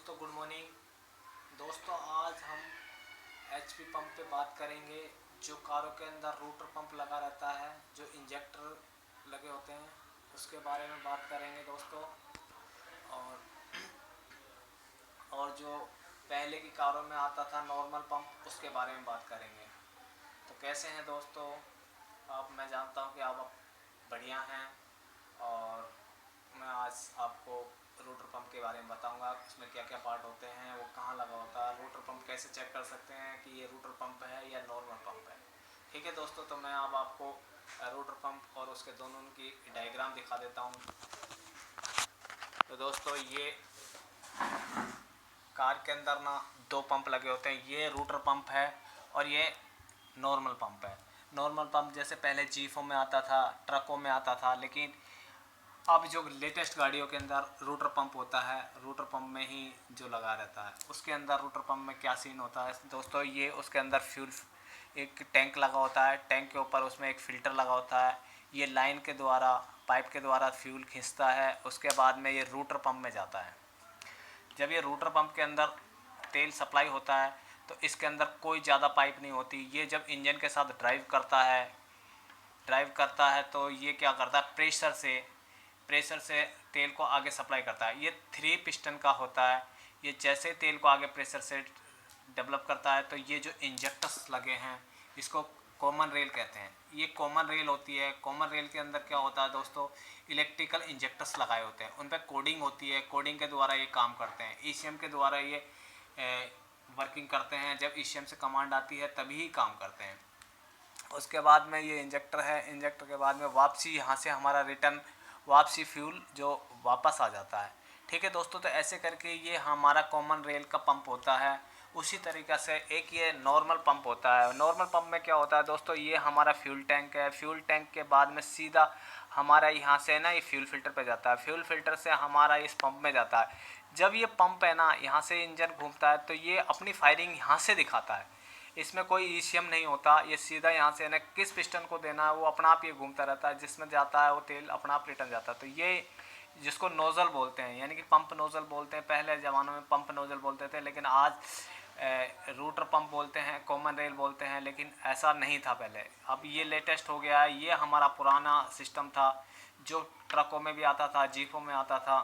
दोस्तों, good morning. दोस्तों, आज हम एचपी पंप पे बात करेंगे। जो कारों के अंदर रोटर पंप लगा रहता है, जो इंजेक्टर लगे होते हैं, उसके बारे में बात करेंगे दोस्तों। और और जो पहले की कारों में आता था नॉर्मल पंप, उसके बारे में बात करेंगे। तो कैसे हैं दोस्तों आप? मैं जानता हूं कि आप बढ़िया हैं। और मैं आज आपको रोटर पंप के बारे में बताऊंगा, उसमें क्या क्या पार्ट होते हैं, वो कहाँ लगा होता है, रोटर पंप कैसे चेक कर सकते हैं कि ये रोटर पंप है या नॉर्मल पंप है। ठीक है दोस्तों, तो मैं अब आपको रोटर पंप और उसके दोनों की डायग्राम दिखा देता हूँ। तो दोस्तों, ये कार के अंदर ना दो पंप लगे होते हैं। ये रोटर पंप है और ये नॉर्मल पंप है। नॉर्मल पंप जैसे पहले जीपों में आता था, ट्रकों में आता था, लेकिन अब जो लेटेस्ट गाड़ियों के अंदर रोटर पंप होता है, रोटर पंप में ही जो लगा रहता है। उसके अंदर रोटर पंप में क्या सीन होता है दोस्तों, ये उसके अंदर फ्यूल एक टैंक लगा होता है। टैंक के ऊपर उसमें एक फ़िल्टर लगा होता है। ये लाइन के द्वारा, पाइप के द्वारा फ्यूल खींचता है। उसके बाद में ये रोटर पंप में जाता है। जब ये रोटर पंप के अंदर तेल सप्लाई होता है तो इसके अंदर कोई ज़्यादा पाइप नहीं होती। ये जब इंजन के साथ ड्राइव करता है तो ये क्या करता है, प्रेशर से तेल को आगे सप्लाई करता है। ये 3 पिस्टन का होता है। ये जैसे तेल को आगे प्रेशर से डेवलप करता है तो ये जो इंजेक्टर्स लगे हैं, इसको कॉमन रेल कहते हैं। ये कॉमन रेल होती है। कॉमन रेल के अंदर क्या होता है दोस्तों, इलेक्ट्रिकल इंजेक्टर्स लगाए होते हैं। उन पर कोडिंग होती है। कोडिंग के द्वारा ये काम करते हैं। ईसीएम के द्वारा ये वर्किंग करते हैं। जब ईसीएम से कमांड आती है तभी ही काम करते हैं। उसके बाद में ये इंजेक्टर है। इंजेक्टर के बाद में वापसी, यहाँ से हमारा रिटर्न वापसी फ्यूल जो वापस आ जाता है। ठीक है दोस्तों, तो ऐसे करके ये हमारा कॉमन रेल का पंप होता है। उसी तरीक़े से एक ये नॉर्मल पंप होता है। नॉर्मल पंप में क्या होता है दोस्तों, ये हमारा फ्यूल टैंक है। फ्यूल टैंक के बाद में सीधा हमारा यहाँ से ना ये फ्यूल फिल्टर पे जाता है। फ्यूल फिल्टर से हमारा इस पंप में जाता है। जब ये पंप है ना, यहाँ से इंजन घूमता है तो ये अपनी फायरिंग यहाँ से दिखाता है। इसमें कोई ईसीएम नहीं होता। ये सीधा यहाँ से ना किस पिस्टन को देना है वो अपना आप ये घूमता रहता है। जिसमें जाता है वो तेल अपना आप रिटर्न जाता है। तो ये जिसको नोज़ल बोलते हैं, यानी कि पंप नोज़ल बोलते हैं। पहले ज़मानों में पंप नोज़ल बोलते थे, लेकिन आज रूटर पंप बोलते हैं, कॉमन रेल बोलते हैं। लेकिन ऐसा नहीं था पहले। अब ये लेटेस्ट हो गया है। ये हमारा पुराना सिस्टम था जो ट्रकों में भी आता था, जीपों में आता था।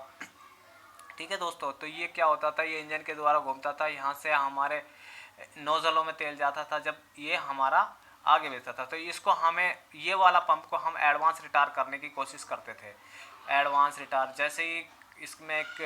ठीक है दोस्तों, तो ये क्या होता था, ये इंजन के द्वारा घूमता था। यहाँ से हमारे नोज़लों में तेल जाता था। जब ये हमारा आगे भेजता था तो इसको हमें, ये वाला पंप को हम एडवांस रिटायर करने की कोशिश करते थे। एडवांस रिटायर जैसे ही इसमें एक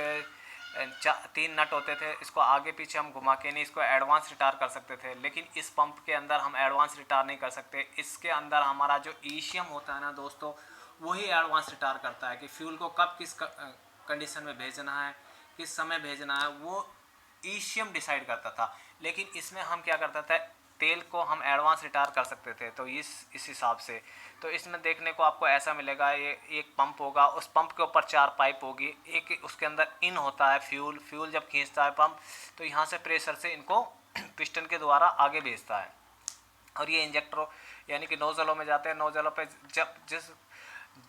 3 नट होते थे, इसको आगे पीछे हम घुमा के नहीं इसको एडवांस रिटायर कर सकते थे। लेकिन इस पंप के अंदर हम एडवांस रिटायर नहीं कर सकते। इसके अंदर हमारा जो ईसीएम होता है ना दोस्तों, वही एडवांस रिटायर करता है कि फ्यूल को कब किस कंडीशन में भेजना है, किस समय भेजना है, वो ईसीएम डिसाइड करता था। लेकिन इसमें हम क्या करता था, तेल को हम एडवांस रिटायर कर सकते थे। तो इस हिसाब से तो इसमें देखने को आपको ऐसा मिलेगा, ये एक पंप होगा, उस पंप के ऊपर 4 पाइप होगी। एक उसके अंदर इन होता है फ्यूल जब खींचता है पंप तो यहाँ से प्रेशर से इनको पिस्टन के द्वारा आगे भेजता है। और ये इंजेक्टर यानी कि नोजलों में जाते हैं। नोजलों पे जब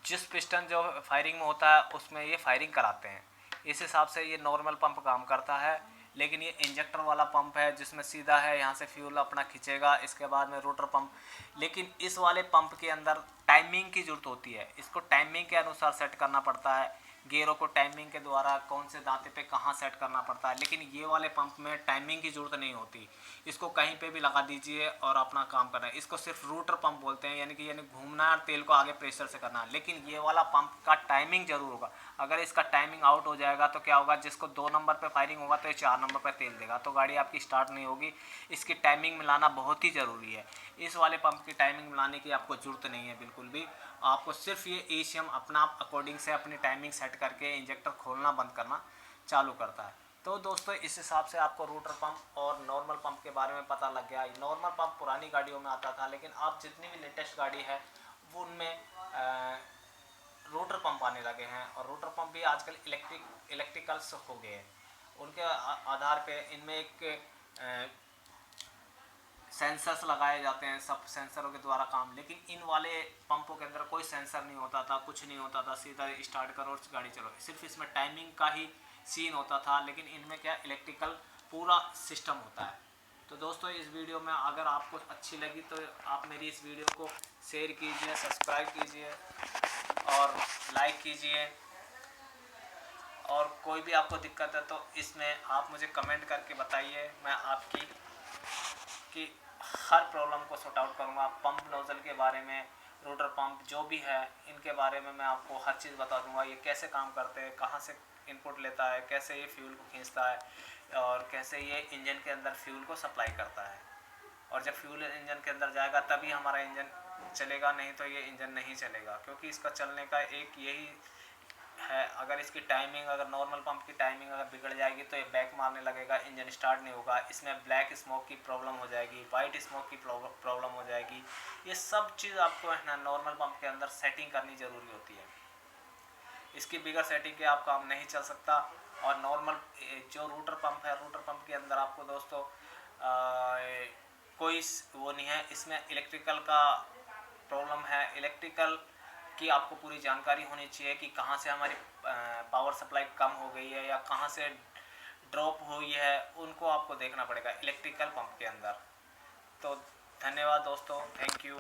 जिस पिस्टन जो फायरिंग में होता है उसमें ये फायरिंग कराते हैं। इस हिसाब से ये नॉर्मल पंप काम करता है। लेकिन ये इंजेक्टर वाला पंप है जिसमें सीधा है, यहाँ से फ्यूल अपना खींचेगा। इसके बाद में रोटर पंप। लेकिन इस वाले पंप के अंदर टाइमिंग की ज़रूरत होती है। इसको टाइमिंग के अनुसार सेट करना पड़ता है। गियरों को टाइमिंग के द्वारा कौन से दांते पे कहाँ सेट करना पड़ता है। लेकिन ये वाले पंप में टाइमिंग की ज़रूरत नहीं होती। इसको कहीं पे भी लगा दीजिए और अपना काम करना है। इसको सिर्फ रोटर पंप बोलते हैं, यानी घूमना है और तेल को आगे प्रेशर से करना है। लेकिन ये वाला पंप का टाइमिंग जरूर होगा। अगर इसका टाइमिंग आउट हो जाएगा तो क्या होगा, जिसको 2 नंबर पे फायरिंग होगा तो ये 4 नंबर पे तेल देगा, तो गाड़ी आपकी स्टार्ट नहीं होगी। इसकी टाइमिंग मिलाना बहुत ही ज़रूरी है। इस वाले पंप की टाइमिंग मिलाने की आपको ज़रूरत नहीं है बिल्कुल भी। आपको सिर्फ ये ईसीएम अपना अकॉर्डिंग से अपनी टाइमिंग सेट करके इंजेक्टर खोलना बंद करना चालू करता है। तो दोस्तों, इस हिसाब से आपको रोटर पंप और नॉर्मल पंप के बारे में पता लग गया। नॉर्मल पंप पुरानी गाड़ियों में आता था, लेकिन अब जितनी भी लेटेस्ट गाड़ी है वो उनमें रोटर पंप आने लगे हैं। और रोटर पंप भी आजकल इलेक्ट्रिकल्स हो गए हैं। उनके आधार पे इनमें एक सेंसर्स लगाए जाते हैं, सब सेंसरों के द्वारा काम। लेकिन इन वाले पंपों के अंदर कोई सेंसर नहीं होता था, कुछ नहीं होता था। सीधा स्टार्ट करो और गाड़ी चलो। सिर्फ इसमें टाइमिंग का ही सीन होता था, लेकिन इनमें क्या इलेक्ट्रिकल पूरा सिस्टम होता है। तो दोस्तों इस वीडियो में अगर आपको अच्छी लगी तो आप मेरी इस वीडियो को शेयर कीजिए, सब्सक्राइब कीजिए और लाइक कीजिए। और कोई भी आपको दिक्कत है तो इसमें आप मुझे कमेंट करके बताइए, मैं आपकी कि हर प्रॉब्लम को सॉर्ट आउट करूँगा। पंप नोजल के बारे में, रोटर पंप जो भी है, इनके बारे में मैं आपको हर चीज़ बता दूंगा। ये कैसे काम करते हैं, कहाँ से इनपुट लेता है, कैसे ये फ्यूल को खींचता है और कैसे ये इंजन के अंदर फ्यूल को सप्लाई करता है। और जब फ्यूल इंजन के अंदर जाएगा तभी हमारा इंजन चलेगा, नहीं तो ये इंजन नहीं चलेगा। क्योंकि इसका चलने का एक यही है, अगर इसकी टाइमिंग, अगर नॉर्मल पंप की टाइमिंग अगर बिगड़ जाएगी तो ये बैक मारने लगेगा, इंजन स्टार्ट नहीं होगा, इसमें ब्लैक स्मोक की प्रॉब्लम हो जाएगी, वाइट स्मोक की प्रॉब्लम हो जाएगी। ये सब चीज़ आपको है ना नॉर्मल पंप के अंदर सेटिंग करनी ज़रूरी होती है। इसकी बिगर सेटिंग के आप काम नहीं चल सकता। और नॉर्मल जो रूटर पंप है, रूटर पंप के अंदर आपको दोस्तों कोई वो नहीं है, इसमें इलेक्ट्रिकल का प्रॉब्लम है। इलेक्ट्रिकल की आपको पूरी जानकारी होनी चाहिए कि कहाँ से हमारी पावर सप्लाई कम हो गई है या कहाँ से ड्रॉप हुई है, उनको आपको देखना पड़ेगा इलेक्ट्रिकल पंप के अंदर। तो धन्यवाद दोस्तों, थैंक यू।